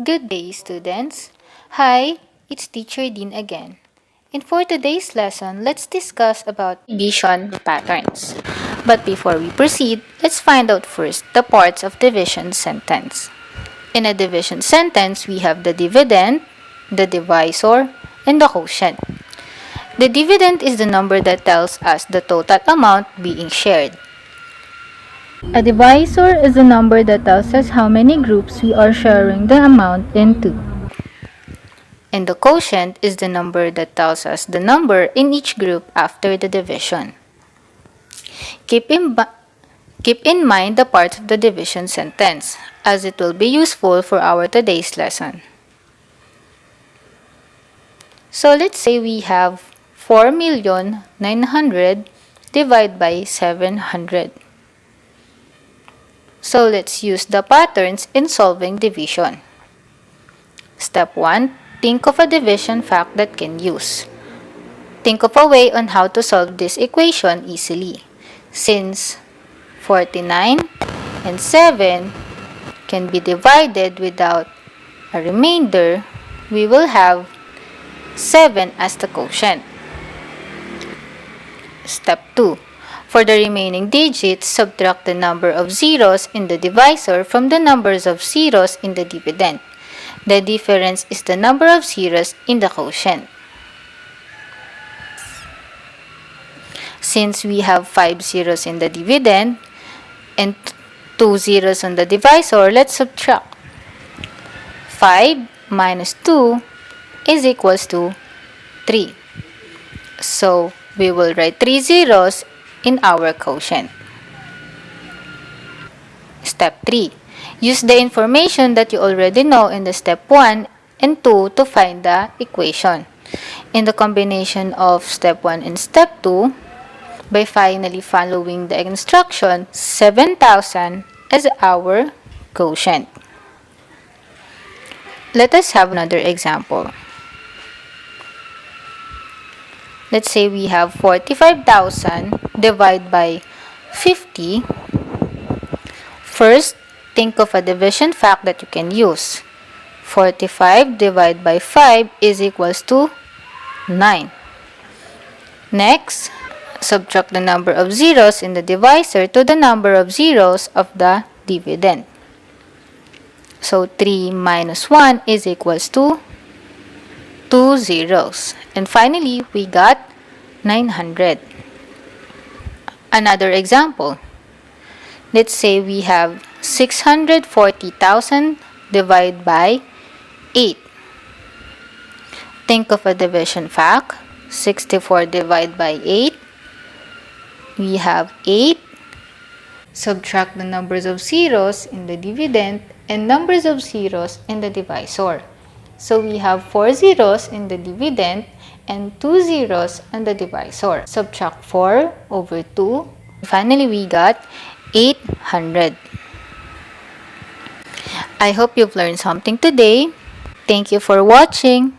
Good day, students. Hi, it's Teacher Dean again. And for today's lesson, let's discuss about division patterns. But before we proceed, let's find out first the parts of division sentence. In a division sentence, we have the dividend, the divisor, and the quotient. The dividend is the number that tells us the total amount being shared. A divisor is a number that tells us how many groups we are sharing the amount into. And the quotient is the number that tells us the number in each group after the division. Keep in mind the parts of the division sentence, as it will be useful for our today's lesson. So let's say we have 4,900,000 divided by 700. So let's use the patterns in solving division. Step 1. Think of a division fact that can use. Think of a way on how to solve this equation easily. Since 49 and 7 can be divided without a remainder, we will have 7 as the quotient. Step 2. For the remaining digits, subtract the number of zeros in the divisor from the numbers of zeros in the dividend. The difference is the number of zeros in the quotient. Since we have 5 zeros in the dividend and 2 zeros on the divisor, let's subtract. 5 minus 2 is equals to 3. So, we will write 3 zeros in our quotient. Step 3. Use the information that you already know in the step 1 and 2 to find the equation. In the combination of step 1 and step 2, by finally following the instruction, 7,000 is our quotient. Let us have another example. Let's say we have 45,000 divided by 50. First, think of a division fact that you can use. 45 divided by 5 is equals to 9. Next, subtract the number of zeros in the divisor to the number of zeros of the dividend. So, 3 minus 1 is equals to 2 zeros. And finally, we got 900. Another example. Let's say we have 640,000 divided by 8. Think of a division fact. 64 divided by 8. We have 8. Subtract the numbers of zeros in the dividend and numbers of zeros in the divisor. So we have 4 zeros in the dividend and 2 zeros in the divisor. Subtract 4 over 2. Finally, we got 800. I hope you've learned something today. Thank you for watching.